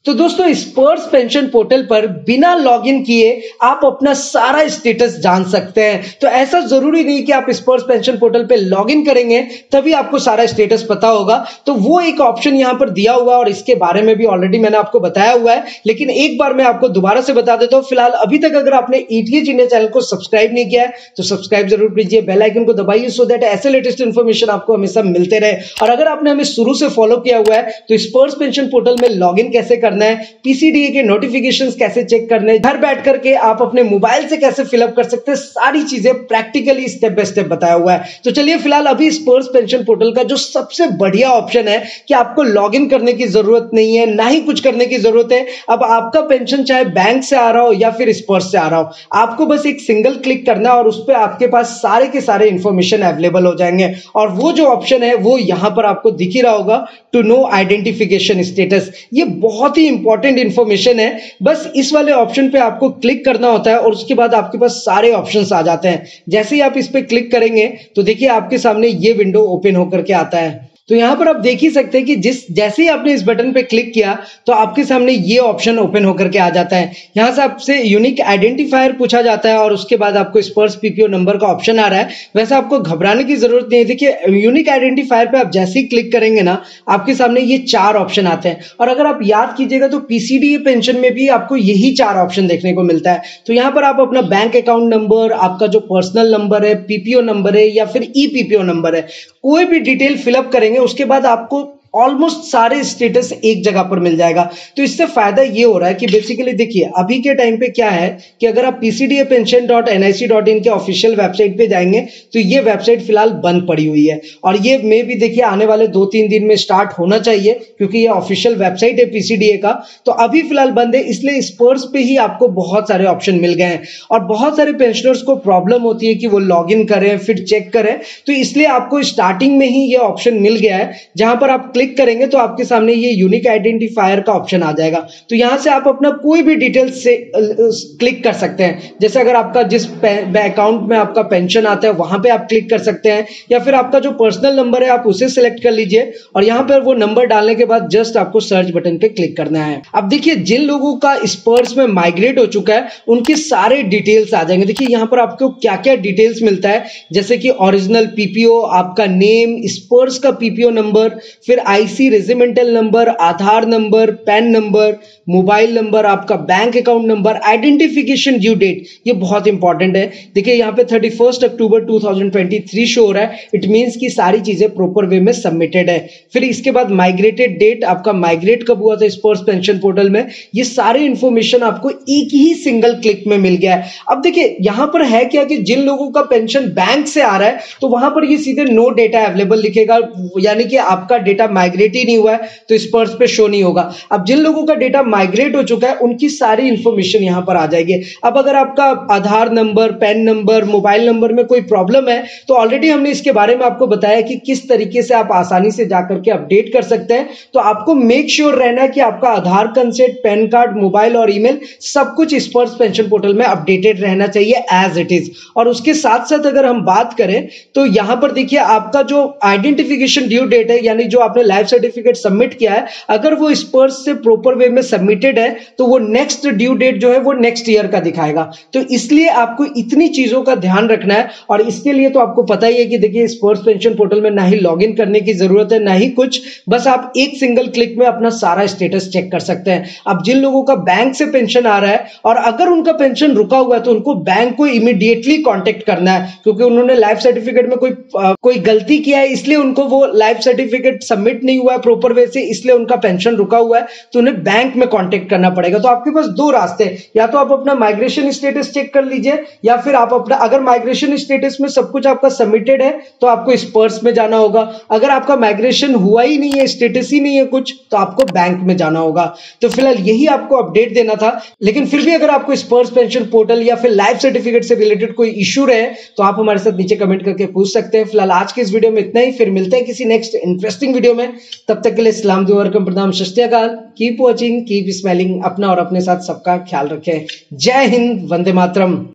तो दोस्तों स्पर्स pension portal पर बिना लॉगिन किए आप अपना सारा स्टेटस जान सकते हैं। तो ऐसा जरूरी नहीं कि आप स्पर्स पेंशन पोर्टल पे लॉगिन करेंगे तभी आपको सारा स्टेटस पता होगा। तो वो एक ऑप्शन यहां पर दिया हुआ है और इसके बारे में भी ऑलरेडी मैंने आपको बताया हुआ है, लेकिन एक बार मैं आपको दोबारा से बता देता हूं। फिलहाल अभी तक अगर आपने ईटीएच इंडिया चैनल को सब्सक्राइब नहीं किया है तो सब्सक्राइब जरूर कीजिए, बेल आइकन को दबाइए सो दैट ऐसे लेटेस्ट इंफॉर्मेशन आपको हमेशा मिलते रहे। और अगर आपने हमें शुरू से फॉलो किया हुआ है तो स्पर्स पेंशन पोर्टल में लॉगिन कैसे करना है, पीसीडीए के नोटिफिकेशंस कैसे चेक करने, घर बैठ करके आप अपने मोबाइल से कैसे फिलअप कर सकते हैं, सारी चीजें प्रैक्टिकली स्टेप बाय स्टेप बताया हुआ है। तो चलिए फिलहाल अभी स्पर्स पेंशन पोर्टल का जो सबसे बढ़िया ऑप्शन है कि आपको लॉगिन करने की जरूरत नहीं है, ना ही कुछ करने की जरूरत है। अब आपका पेंशन चाहे बैंक से आ रहा हो या फिर स्पर्स से आ रहा हो, आपको बस एक सिंगल क्लिक करना है और उस पर आपके पास सारे के सारे इंफॉर्मेशन अवेलेबल हो जाएंगे। और वो जो ऑप्शन है वो यहां पर आपको दिख ही रहा होगा, टू नो आइडेंटिफिकेशन स्टेटस। ये बहुत ही इंपॉर्टेंट इंफॉर्मेशन है। बस इस वाले ऑप्शन पे आपको क्लिक करना होता है और उसके बाद आपके पास सारे ऑप्शंस आ जाते हैं। जैसे ही आप इस पे क्लिक करेंगे तो देखिए आपके सामने ये विंडो ओपन होकर के आता है। तो यहां पर आप देख ही सकते हैं कि जैसे ही आपने इस बटन पे क्लिक किया तो आपके सामने ये ऑप्शन ओपन होकर के आ जाता है। यहां से आपसे यूनिक आइडेंटिफायर पूछा जाता है और उसके बाद आपको स्पर्स पीपीओ नंबर का ऑप्शन आ रहा है। वैसे आपको घबराने की जरूरत नहीं है। देखिए यूनिक आइडेंटिफायर पे आप जैसे ही क्लिक करेंगे ना, आपके सामने ये 4 ऑप्शन आते हैं। और अगर आप याद कीजिएगा तो पीसीडीए पेंशन में भी आपको यही 4 ऑप्शन देखने को मिलता है। तो यहां पर आप अपना बैंक अकाउंट नंबर, आपका जो पर्सनल नंबर है, पीपीओ नंबर है या फिर ई पीपीओ नंबर है, कोई भी डिटेल फिलअप करेंगे उसके बाद आपको ऑलमोस्ट सारे स्टेटस एक जगह पर मिल जाएगा। तो इससे फायदा ये हो रहा है कि बेसिकली देखिए अभी के टाइम पे क्या है कि अगर आप pcdapension.nic.in के ऑफिशियल वेबसाइट पे जाएंगे तो ये वेबसाइट फिलहाल बंद पड़ी हुई है और ये मे भी देखिए आने वाले 2-3 दिन में स्टार्ट होना चाहिए क्योंकि ये ऑफिशियल वेबसाइट है पीसीडीए का। तो अभी फिलहाल बंद है, इसलिए स्पर्स पे ही आपको बहुत सारे ऑप्शन मिल गए हैं और बहुत सारे पेंशनर्स को प्रॉब्लम होती है कि वो लॉग इन करें फिर चेक करें। तो इसलिए आपको स्टार्टिंग में ही ये ऑप्शन मिल गया है जहां पर आप क्लिक करेंगे तो आपके सामने ये यूनिक आइडेंटिफायर का ऑप्शन आ जाएगा। तो यहां से आप अपना कोई भी डिटेल्स से क्लिक कर सकते हैं। जैसे अगर आपका जिस अकाउंट में आपका पेंशन आता है वहां पे आप क्लिक कर सकते हैं या फिर आपका जो पर्सनल नंबर है आप उसे सिलेक्ट कर लीजिए और यहां पर वो नंबर डालने के बाद जस्ट आपको सर्च बटन पे क्लिक करना है। अब देखिए जिन लोगों का स्पर्स में माइग्रेट हो चुका है उनके सारे डिटेल्स आ जाएंगे। देखिए यहां पर आपको क्या क्या डिटेल्स मिलता है, जैसे कि ओरिजिनल पीपीओ, आपका नेम, स्पर्स का पीपीओ नंबर, फिर IC regimental number, Aadhaar number, PAN number, mobile number, आपका bank account number, identification due date, ये बहुत इंपॉर्टेंट है। देखिए यहाँ पे 31 अक्टूबर 2023 शो हो रहा है, इट मींस कि सारी चीजें प्रॉपर वे में सबमिटेड है। फिर इसके बाद माइग्रेटेड डेट, आपका माइग्रेट कब हुआ था स्पर्स पेंशन पोर्टल में, ये सारे इंफॉर्मेशन आपको एक ही सिंगल क्लिक में मिल गया है। अब देखिए यहां पर है क्या कि जिन लोगों का पेंशन बैंक से आ रहा है तो वहां पर ये सीधे नो डेटा अवेलेबल लिखेगा, यानी कि आपका डेटा माइग्रेट ही नहीं हुआ है तो स्पर्स पे शो नहीं होगा। अब जिन लोगों का डेटा माइग्रेट हो चुका है उनकी सारी इंफॉर्मेशन यहां पर आ जाएगी। अब अगर आपका Aadhaar number, PAN number, mobile number में कोई प्रॉब्लम है तो ऑलरेडी हमने इसके बारे में आपको बताया कि किस तरीके से आप आसानी से जाकर के अपडेट कर सकते हैं। तो आपको मेक श्योर रहना है कि आपका आधार कंसेंट, पैन कार्ड, मोबाइल और ईमेल सब कुछ स्पर्स पेंशन पोर्टल में अपडेटेड रहना चाहिए एज इट इज। और उसके साथ साथ अगर हम बात करें तो यहां पर देखिए आपका जो आइडेंटिफिकेशन ड्यू डेट है, यानी जो आपने लाइफ सर्टिफिकेट सबमिट किया है, अगर वो स्पर्स से प्रॉपर वे में सबमिटेड है तो वो नेक्स्ट ड्यू डेट जो है वो नेक्स्ट ईयर का दिखाएगा। तो इसलिए आपको इतनी चीजों का ध्यान रखना है और इसके लिए तो आपको पता ही है कि देखिए स्पर्स पेंशन पोर्टल में ना ही लॉगिन करने की जरूरत है ना ही कुछ, बस आप एक सिंगल क्लिक में अपना सारा स्टेटस चेक कर सकते हैं। अब जिन लोगों का बैंक से पेंशन आ रहा है और अगर उनका पेंशन रुका हुआ है तो उनको बैंक को इमीडिएटली कांटेक्ट करना है क्योंकि उन्होंने लाइफ सर्टिफिकेट में कोई गलती किया है, इसलिए उनको वो लाइफ सर्टिफिकेट सबमिट नहीं हुआ है प्रॉपर वे से, इसलिए उनका पेंशन रुका हुआ है, तो उन्हें बैंक में कांटेक्ट करना पड़ेगा। तो आपके पास 2 रास्ते हैं, या तो आप अपना माइग्रेशन स्टेटस चेक कर लीजिए या फिर आप अपना, अगर माइग्रेशन स्टेटस में सब कुछ आपका सबमिटेड है तो आपको स्पर्स में जाना होगा, अगर आपका माइग्रेशन हुआ ही नहीं है, स्टेटस ही नहीं है कुछ, तो आपको बैंक में जाना होगा। तो फिलहाल यही आपको अपडेट देना था, लेकिन फिर भी अगर आपको स्पर्स पेंशन पोर्टल या फिर लाइफ सर्टिफिकेट से रिलेटेड कोई इशू रहे तो आप हमारे साथ नीचे कमेंट करके पूछ सकते हैं। फिलहाल आज के इस वीडियो में इतना ही, फिर मिलते हैं किसी नेक्स्ट इंटरेस्टिंग वीडियो में। तब तक के लिए सलाम दुआ प्रणाम, सत श्री अकाल, कीप वॉचिंग, कीप स्माइलिंग, अपना और अपने साथ सबका ख्याल रखें। जय हिंद, वंदे मातरम।